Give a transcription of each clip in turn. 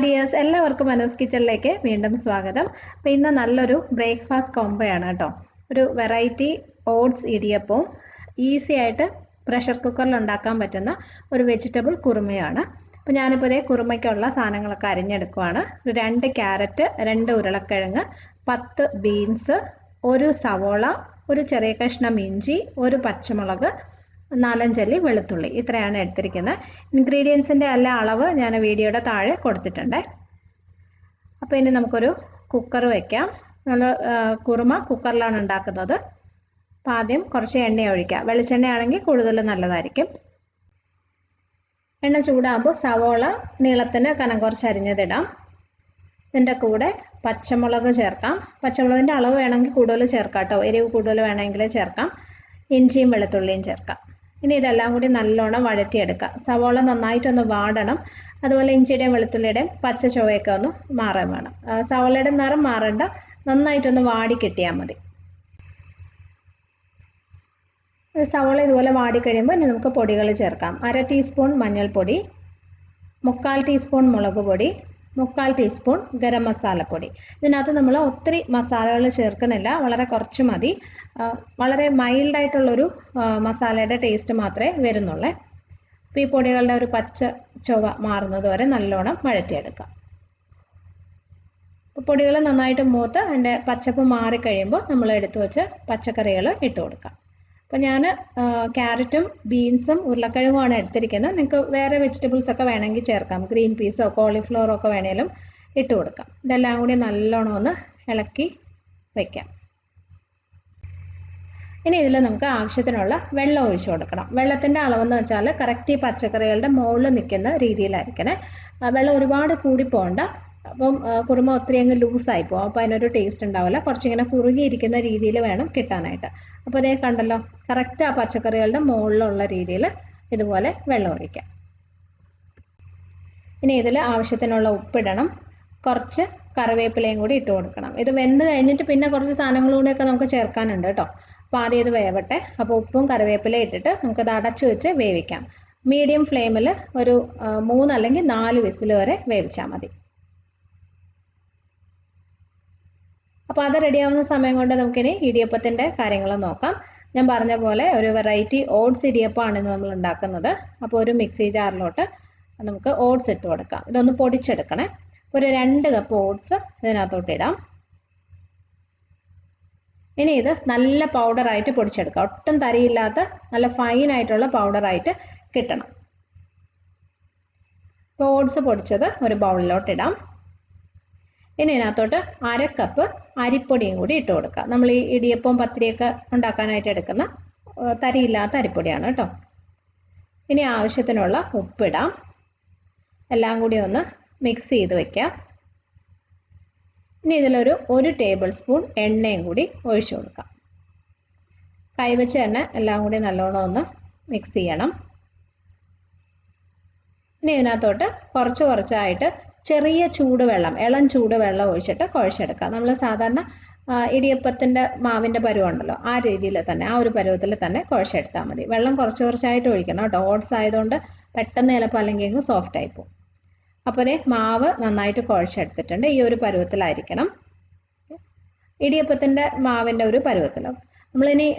Hi dears, എല്ലാവർക്കും മനോസ് കിച്ചണിലേക്ക് വീണ്ടും സ്വാഗതം. അപ്പോൾ ഇന്ന് നല്ലൊരു ബ്രേക്ക്ഫാസ്റ്റ് കോംബോയാണ് കേട്ടോ. ഒരു വെറൈറ്റി ഓട്സ് ഇടിയപ്പവും ഈസി ആയിട്ട് പ്രഷർ കുക്കറിൽ ഉണ്ടാക്കാൻ പറ്റുന്ന ഒരു വെജിറ്റബിൾ കുറുമയാണ്. അപ്പോൾ ഞാനിപ്പോൾ ഇതേ കുറുമയ്ക്കുള്ള സാധനങ്ങളൊക്കെ അരിഞ്ഞെടുക്കുവാണ്. ഒരു 2 ക്യാരറ്റ്, 2 ഉരുളക്കിഴങ്ങ്, 10 ബീൻസ്, ഒരു സവോള, ഒരു ചെറിയ കഷ്ണം ഇഞ്ചി, ഒരു പച്ചമുളക്, 4-5 അല്ലി വെളുത്തുള്ളി, ഇത്രയാണ് എടുത്തിരിക്കുന്നത്. ഇൻഗ്രീഡിയൻസിൻ്റെ എല്ലാ അളവ് ഞാൻ വീഡിയോയുടെ താഴെ കൊടുത്തിട്ടുണ്ട്. അപ്പോൾ ഇനി നമുക്കൊരു കുക്കർ വയ്ക്കാം. നമ്മൾ കുറുമ കുക്കറിലാണ് ഉണ്ടാക്കുന്നത്. അപ്പോൾ ആദ്യം കുറച്ച് എണ്ണ ഒഴിക്കാം. വെളിച്ചെണ്ണയാണെങ്കിൽ കൂടുതൽ നല്ലതായിരിക്കും. എണ്ണ ചൂടാകുമ്പോൾ സവോള നീളത്തിന് കനം കുറച്ച് അരിഞ്ഞതിടാം. ഇതിൻ്റെ കൂടെ പച്ചമുളക് ചേർക്കാം. പച്ചമുളകിൻ്റെ അളവ് വേണമെങ്കിൽ കൂടുതൽ ചേർക്കാം കേട്ടോ, എരിവ് കൂടുതൽ വേണമെങ്കിൽ ചേർക്കാം. ഇഞ്ചിയും വെളുത്തുള്ളിയും ചേർക്കാം. ഇനി ഇതെല്ലാം കൂടി നല്ലോണം വഴറ്റിയെടുക്കാം. സവോള നന്നായിട്ടൊന്ന് വാടണം. അതുപോലെ ഇഞ്ചിയുടെയും വെളുത്തുള്ളിയുടെയും പച്ച ചുവയൊക്കെ ഒന്ന് മാറാൻ വേണം. സവോളയുടെ നിറം മാറണ്ട, നന്നായിട്ടൊന്ന് വാടി കിട്ടിയാൽ മതി. സവോള ഇതുപോലെ വാടിക്കഴിയുമ്പോൾ ഇനി നമുക്ക് പൊടികൾ ചേർക്കാം. 1/2 ടീസ്പൂൺ മഞ്ഞൾപ്പൊടി, 1/4 ടീസ്പൂൺ മുളക് പൊടി, 1/4 ടീസ്പൂൺ ഗരം മസാലപ്പൊടി. ഇതിനകത്ത് നമ്മൾ ഒത്തിരി മസാലകൾ ചേർക്കുന്നില്ല, വളരെ കുറച്ച് മതി. വളരെ മൈൽഡായിട്ടുള്ളൊരു മസാലയുടെ ടേസ്റ്റ് മാത്രമേ വരുന്നുള്ളൂ. അപ്പോൾ ഈ പൊടികളുടെ ഒരു പച്ച ചുവ മാറുന്നത് വരെ നല്ലോണം വഴറ്റിയെടുക്കാം. അപ്പോൾ പൊടികൾ നന്നായിട്ട് മൂത്ത് അതിൻ്റെ പച്ചപ്പ് മാറിക്കഴിയുമ്പോൾ നമ്മൾ എടുത്തു വെച്ച് പച്ചക്കറികൾ ഇട്ട് കൊടുക്കാം. അപ്പോൾ ഞാൻ ക്യാരറ്റും ബീൻസും ഉരുളക്കിഴങ്ങുമാണ് എടുത്തിരിക്കുന്നത്. നിങ്ങൾക്ക് വേറെ വെജിറ്റബിൾസ് ഒക്കെ വേണമെങ്കിൽ ചേർക്കാം. ഗ്രീൻ പീസോ കോളിഫ്ലവറോ ഒക്കെ വേണേലും ഇട്ട് കൊടുക്കാം. ഇതെല്ലാം കൂടി നല്ലോണം ഒന്ന് ഇളക്കി വയ്ക്കാം. ഇനി ഇതിൽ നമുക്ക് ആവശ്യത്തിനുള്ള വെള്ളം ഒഴിച്ചു കൊടുക്കണം. വെള്ളത്തിൻ്റെ അളവെന്ന് വെച്ചാൽ കറക്റ്റ് ഈ പച്ചക്കറികളുടെ മുകളിൽ നിൽക്കുന്ന രീതിയിലായിരിക്കണേ. വെള്ളം ഒരുപാട് കൂടി പോകണ്ട. അപ്പം കുറുമ ഒത്തിരി അങ്ങ് ലൂസായി പോകും. അപ്പോൾ അതിനൊരു ടേസ്റ്റ് ഉണ്ടാവില്ല. കുറച്ചിങ്ങനെ കുറുകിയിരിക്കുന്ന രീതിയിൽ വേണം കിട്ടാനായിട്ട്. അപ്പോൾ അതേ കണ്ടല്ലോ, കറക്റ്റ് ആ പച്ചക്കറികളുടെ മുകളിലുള്ള രീതിയിൽ ഇതുപോലെ വെള്ളം ഒഴിക്കാം. ഇനി ഇതിൽ ആവശ്യത്തിനുള്ള ഉപ്പിടണം. കുറച്ച് കറിവേപ്പിലയും കൂടി ഇട്ട് കൊടുക്കണം. ഇത് വെന്ത് കഴിഞ്ഞിട്ട് പിന്നെ കുറച്ച് സാധനങ്ങൾ കൂടിയൊക്കെ നമുക്ക് ചേർക്കാനുണ്ട് കേട്ടോ. അപ്പോൾ ആദ്യം ഇത് വേവട്ടെ. അപ്പോൾ ഉപ്പും കറിവേപ്പിലയും ഇട്ടിട്ട് നമുക്കത് അടച്ചു വെച്ച് വേവിക്കാം. മീഡിയം ഫ്ലെയിമിൽ ഒരു 3 അല്ലെങ്കിൽ 4 വിസിൽ വരെ വേവിച്ചാൽ മതി. അപ്പോൾ അത് റെഡിയാവുന്ന സമയം കൊണ്ട് നമുക്കിനി ഇടിയപ്പത്തിൻ്റെ കാര്യങ്ങൾ നോക്കാം. ഞാൻ പറഞ്ഞ പോലെ ഒരു വെറൈറ്റി ഓട്സ് ഇടിയപ്പമാണ് ഇന്ന് നമ്മൾ ഉണ്ടാക്കുന്നത്. അപ്പോൾ ഒരു മിക്സി ജാറിലോട്ട് നമുക്ക് ഓട്സ് ഇട്ട് കൊടുക്കാം. ഇതൊന്ന് പൊടിച്ചെടുക്കണേ. ഒരു 2 കപ്പ് ഓട്സ് ഇതിനകത്തോട്ട് ഇടാം. ഇനി ഇത് നല്ല പൗഡറായിട്ട് പൊടിച്ചെടുക്കാം. ഒട്ടും തരിയില്ലാത്ത നല്ല ഫൈനായിട്ടുള്ള പൗഡറായിട്ട് കിട്ടണം. അപ്പോൾ ഓട്സ് പൊടിച്ചത് ഒരു ബൗളിലോട്ട് ഇടാം. ഇനി ഇതിനകത്തോട്ട് 1/2 കപ്പ് അരിപ്പൊടിയും കൂടി ഇട്ട് കൊടുക്കുക. നമ്മൾ ഈ ഇടിയപ്പവും പത്തിരിയൊക്കെ ഉണ്ടാക്കാനായിട്ട് എടുക്കുന്ന തരിയില്ലാത്ത അരിപ്പൊടിയാണ് കേട്ടോ. ഇനി ആവശ്യത്തിനുള്ള ഉപ്പിടാം. എല്ലാം കൂടി ഒന്ന് മിക്സ് ചെയ്ത് വയ്ക്കാം. ഇനി ഇതിലൊരു 1 ടേബിൾ സ്പൂൺ എണ്ണയും കൂടി ഒഴിച്ചു കൊടുക്കാം. കൈവച്ച് തന്നെ എല്ലാം കൂടി നല്ലോണം ഒന്ന് മിക്സ് ചെയ്യണം. ഇനി ഇതിനകത്തോട്ട് കുറച്ച് കുറച്ചായിട്ട് ചെറിയ ചൂടുവെള്ളം, ഇളം ചൂടുവെള്ളം ഒഴിച്ചിട്ട് കുഴച്ചെടുക്കാം. നമ്മൾ സാധാരണ ഇടിയപ്പത്തിൻ്റെ മാവിൻ്റെ പരുവുണ്ടല്ലോ, ആ രീതിയിൽ തന്നെ, ആ ഒരു പരുവത്തിൽ തന്നെ കുഴച്ചെടുത്താൽ മതി. വെള്ളം കുറച്ച് കുറച്ചായിട്ട് ഒഴിക്കണം കേട്ടോ. ഓട്സ് ആയതുകൊണ്ട് പെട്ടെന്ന് ചിലപ്പോൾ അല്ലെങ്കിൽ സോഫ്റ്റ് ആയിപ്പോവും. അപ്പോൾ അതേ മാവ് നന്നായിട്ട് കുഴച്ചെടുത്തിട്ടുണ്ട്. ഈ ഒരു പരുവത്തിലായിരിക്കണം, ഇടിയപ്പത്തിൻ്റെ മാവിൻ്റെ ഒരു പരുവത്തിൽ. നമ്മളിനി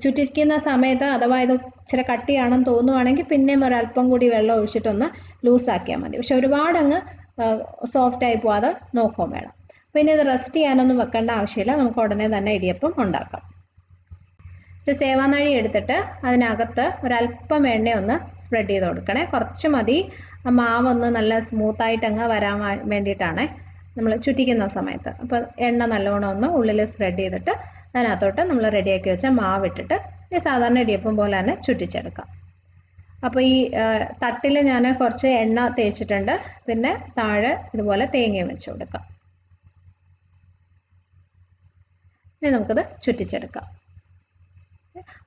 ചുറ്റിക്കുന്ന സമയത്ത് അഥവാ ഇത് ഇച്ചിരി കട്ടിയാണെന്ന് തോന്നുവാണെങ്കിൽ പിന്നെയും ഒരല്പം കൂടി വെള്ളം ഒഴിച്ചിട്ടൊന്ന് ലൂസാക്കിയാൽ മതി. പക്ഷെ ഒരുപാട് അങ്ങ് സോഫ്റ്റായി പോവാതെ നോക്കുകയും വേണം. പിന്നെ ഇത് റെസ്റ്റ് ചെയ്യാനൊന്നും വെക്കേണ്ട ആവശ്യമില്ല. നമുക്ക് ഉടനെ തന്നെ ഇടിയപ്പം ഉണ്ടാക്കാം. ഒരു സേവാനാഴി എടുത്തിട്ട് അതിനകത്ത് ഒരല്പം എണ്ണയൊന്ന് സ്പ്രെഡ് ചെയ്ത് കൊടുക്കണേ. കുറച്ച് മതി. ആ മാവൊന്ന് നല്ല സ്മൂത്തായിട്ട് അങ്ങ് വരാൻ വേണ്ടിയിട്ടാണ് നമ്മൾ ചുറ്റിക്കുന്ന സമയത്ത്. അപ്പോൾ എണ്ണ നല്ലോണം ഒന്ന് ഉള്ളിൽ സ്പ്രെഡ് ചെയ്തിട്ട് അതിനകത്തോട്ട് നമ്മൾ റെഡിയാക്കി വെച്ച മാവിട്ടിട്ട് ഈ സാധാരണ ഇടിയപ്പം പോലെ തന്നെ ചുറ്റിച്ചെടുക്കാം. അപ്പോൾ ഈ തട്ടിൽ ഞാൻ കുറച്ച് എണ്ണ തേച്ചിട്ടുണ്ട്. പിന്നെ താഴെ ഇതുപോലെ തേങ്ങയും വെച്ച് കൊടുക്കാം. ഇനി നമുക്കിത് ചുറ്റിച്ചെടുക്കാം.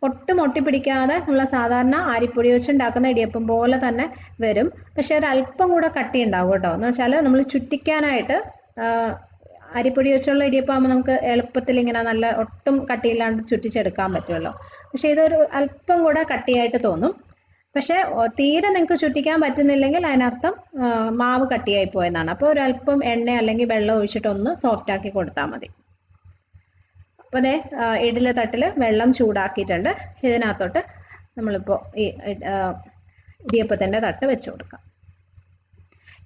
ഒട്ടും ഒട്ടിപ്പിടിക്കാതെ നമ്മൾ സാധാരണ അരിപ്പൊടി വെച്ചുണ്ടാക്കുന്ന ഇടിയപ്പം പോലെ തന്നെ വരും. പക്ഷെ ഒരല്പം കൂടെ കട്ടി ഉണ്ടാവും കേട്ടോ. എന്ന് വെച്ചാൽ നമ്മൾ ചുറ്റിക്കാനായിട്ട് അരിപ്പൊടി വെച്ചുള്ള ഇടിയപ്പമാകുമ്പോൾ നമുക്ക് എളുപ്പത്തിൽ ഇങ്ങനെ നല്ല ഒട്ടും കട്ടിയില്ലാണ്ട് ചുറ്റിച്ചെടുക്കാൻ പറ്റുമല്ലോ. പക്ഷേ ഇതൊരു അല്പം കൂടെ കട്ടിയായിട്ട് തോന്നും. പക്ഷേ തീരെ നിങ്ങൾക്ക് ചുറ്റിക്കാൻ പറ്റുന്നില്ലെങ്കിൽ അതിനർത്ഥം മാവ് കട്ടിയായി പോയെന്നാണ്. അപ്പോൾ ഒരല്പം എണ്ണ അല്ലെങ്കിൽ വെള്ളം ഒഴിച്ചിട്ട് ഒന്ന് സോഫ്റ്റ് ആക്കി കൊടുത്താൽ മതി. അപ്പോൾ ദേ ഇഡ്ഡലി തട്ടിൽ വെള്ളം ചൂടാക്കിയിട്ടുണ്ട്. ഇതിനകത്തോട്ട് നമ്മളിപ്പോൾ ഈ ഇടിയപ്പത്തിൻ്റെ തട്ട് വെച്ച് കൊടുക്കാം.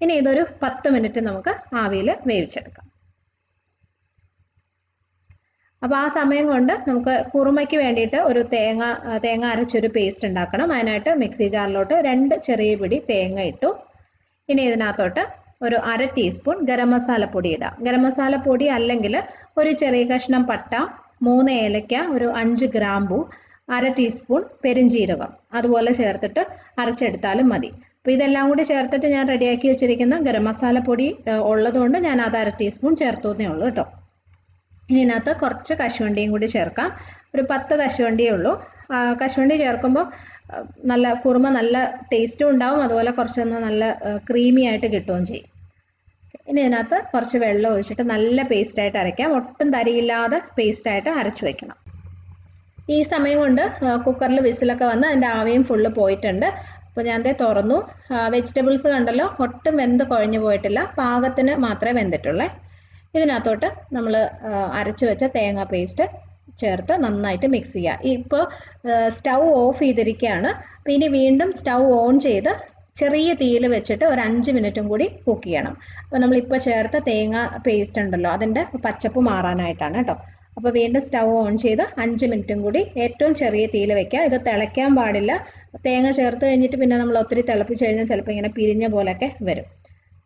ഇനി ഇതൊരു 10 മിനിറ്റ് നമുക്ക് ആവിയിൽ വേവിച്ചെടുക്കാം. അപ്പോൾ ആ സമയം കൊണ്ട് നമുക്ക് കുറുമയ്ക്ക് വേണ്ടിയിട്ട് ഒരു തേങ്ങ അരച്ചൊരു പേസ്റ്റ് ഉണ്ടാക്കണം. അതിനായിട്ട് മിക്സി ജാറിലോട്ട് 2 ചെറിയ പിടി തേങ്ങ ഇട്ടു. ഇനി ഇതിനകത്തോട്ട് ഒരു 1/2 ടീസ്പൂൺ ഗരം മസാല പൊടി ഇടാം. ഗരം മസാല പൊടി അല്ലെങ്കിൽ ഒരു ചെറിയ കഷ്ണം പട്ട, 3 ഏലക്ക, ഒരു 5 ഗ്രാമ്പൂ, 1/2 ടീസ്പൂൺ പെരിഞ്ജീരകം അതുപോലെ ചേർത്തിട്ട് അരച്ചെടുത്താലും മതി. അപ്പോൾ ഇതെല്ലാം കൂടി ചേർത്തിട്ട് ഞാൻ റെഡിയാക്കി വെച്ചിരിക്കുന്ന ഗരം മസാല പൊടി ഉള്ളതുകൊണ്ട് ഞാൻ അത് 1/2 ടീസ്പൂൺ ചേർത്തേ ഉള്ളൂ കേട്ടോ. ഇതിനകത്ത് കുറച്ച് കശുവണ്ടിയും കൂടി ചേർക്കാം. ഒരു 10 കശുവണ്ടിയേ ഉള്ളൂ. കശുവണ്ടി ചേർക്കുമ്പോൾ നല്ല കുറുമ നല്ല ടേസ്റ്റും ഉണ്ടാവും, അതുപോലെ കുറച്ചൊന്ന് നല്ല ക്രീമി ആയിട്ട് കിട്ടുകയും ചെയ്യും. ഇനി ഇതിനകത്ത് കുറച്ച് വെള്ളം ഒഴിച്ചിട്ട് നല്ല പേസ്റ്റായിട്ട് അരയ്ക്കാം. ഒട്ടും തരിയില്ലാതെ പേസ്റ്റായിട്ട് അരച്ചു വയ്ക്കണം. ഈ സമയം കൊണ്ട് കുക്കറിൽ വിസിലൊക്കെ വന്ന് അതിൻ്റെ ആവിയും ഫുള്ള് പോയിട്ടുണ്ട്. അപ്പോൾ ഞാൻ തുറന്നു. വെജിറ്റബിൾസ് കണ്ടല്ലോ, ഒട്ടും വെന്ത് കുഴഞ്ഞു പോയിട്ടില്ല, പാകത്തിന് മാത്രമേ വെന്തിട്ടുള്ളൂ. ഇതിനകത്തോട്ട് നമ്മൾ അരച്ചു വെച്ച തേങ്ങ പേസ്റ്റ് ചേർത്ത് നന്നായിട്ട് മിക്സ് ചെയ്യുക. ഇപ്പോൾ സ്റ്റൗ ഓഫ് ചെയ്തിരിക്കുകയാണ്. അപ്പോൾ ഇനി വീണ്ടും സ്റ്റൗ ഓൺ ചെയ്ത് ചെറിയ തീയിൽ വെച്ചിട്ട് ഒരു 5 മിനിറ്റും കൂടി കുക്ക് ചെയ്യണം. അപ്പോൾ നമ്മളിപ്പോൾ ചേർത്ത തേങ്ങ പേസ്റ്റ് ഉണ്ടല്ലോ, അതിൻ്റെ പച്ചപ്പ് മാറാനായിട്ടാണ് കേട്ടോ. അപ്പോൾ വീണ്ടും സ്റ്റൗ ഓൺ ചെയ്ത് 5 മിനിറ്റും കൂടി ഏറ്റവും ചെറിയ തീയിൽ വെക്കുക. ഇത് തിളയ്ക്കാൻ പാടില്ല. തേങ്ങ ചേർത്ത് കഴിഞ്ഞിട്ട് പിന്നെ നമ്മൾ ഒത്തിരി തിളപ്പിച്ച് കഴിഞ്ഞാൽ ചിലപ്പോൾ ഇങ്ങനെ പിരിഞ്ഞ പോലെയൊക്കെ വരും.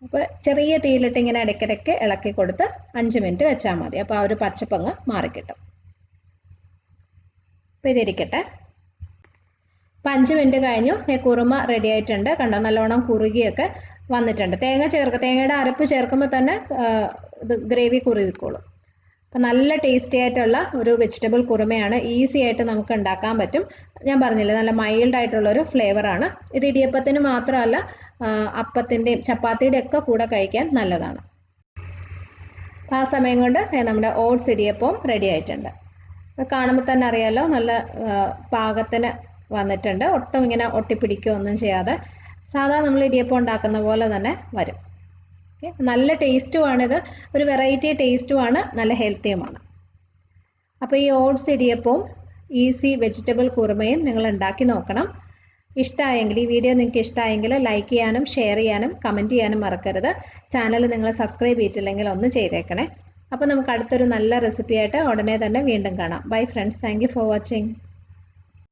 അപ്പോൾ ചെറിയ തീയിലിട്ട് ഇങ്ങനെ ഇടയ്ക്കിടയ്ക്ക് ഇളക്കി കൊടുത്ത് 5 മിനിറ്റ് വെച്ചാൽ മതി. അപ്പോൾ ആ ഒരു പച്ചപ്പങ്ങ് മാറിക്കിട്ടും. അപ്പോൾ ഇതിരിക്കട്ടെ. അപ്പോൾ 5 മിനിറ്റ് കഴിഞ്ഞു. കുറുമ റെഡി ആയിട്ടുണ്ട്. കണ്ടോ, നല്ലോണം കുറുകിയൊക്കെ വന്നിട്ടുണ്ട്. തേങ്ങയുടെ അരപ്പ് ചേർക്കുമ്പോൾ തന്നെ ഇത് ഗ്രേവി കുറുകിക്കോളും. അപ്പോൾ നല്ല ടേസ്റ്റി ആയിട്ടുള്ള ഒരു വെജിറ്റബിൾ കുറുമയാണ്. ഈസി ആയിട്ട് നമുക്ക് ഉണ്ടാക്കാൻ പറ്റും. ഞാൻ പറഞ്ഞില്ലേ, നല്ല മൈൽഡ് ആയിട്ടുള്ളൊരു ഫ്ലേവറാണ്. ഇത് ഇടിയപ്പത്തിന് മാത്രമല്ല, അപ്പത്തിൻ്റെയും ചപ്പാത്തിയുടെ ഒക്കെ കൂടെ കഴിക്കാൻ നല്ലതാണ്. ആ സമയം കൊണ്ട് നമ്മുടെ ഓട്സ് ഇടിയപ്പവും റെഡി ആയിട്ടുണ്ട്. അത് കാണുമ്പോൾ തന്നെ അറിയാലോ, നല്ല പാകത്തിന് വന്നിട്ടുണ്ട്. ഒട്ടും ഇങ്ങനെ ഒട്ടിപ്പിടിക്കുകയൊന്നും ചെയ്യാതെ സാധാരണ നമ്മൾ ഇടിയപ്പം ഉണ്ടാക്കുന്ന പോലെ തന്നെ വരും. നല്ല ടേസ്റ്റുമാണിത്, ഒരു വെറൈറ്റി ടേസ്റ്റുമാണ്, നല്ല ഹെൽത്തിയുമാണ്. അപ്പോൾ ഈ ഓട്സ് ഇടിയപ്പവും ഈസി വെജിറ്റബിൾ കുറുമയും നിങ്ങൾ ഉണ്ടാക്കി നോക്കണം. ഇഷ്ടമായെങ്കിൽ, ഈ വീഡിയോ നിങ്ങൾക്ക് ഇഷ്ടമായെങ്കിൽ ലൈക്ക് ചെയ്യാനും ഷെയർ ചെയ്യാനും കമൻറ്റ് ചെയ്യാനും മറക്കരുത്. ചാനൽ നിങ്ങൾ സബ്സ്ക്രൈബ് ചെയ്തിട്ടില്ലെങ്കിൽ ഒന്ന് ചെയ്തേക്കണേ. അപ്പോൾ നമുക്ക് അടുത്തൊരു നല്ല റെസിപ്പിയായിട്ട് ഉടനെ തന്നെ വീണ്ടും കാണാം. Bye friends, thank you for watching.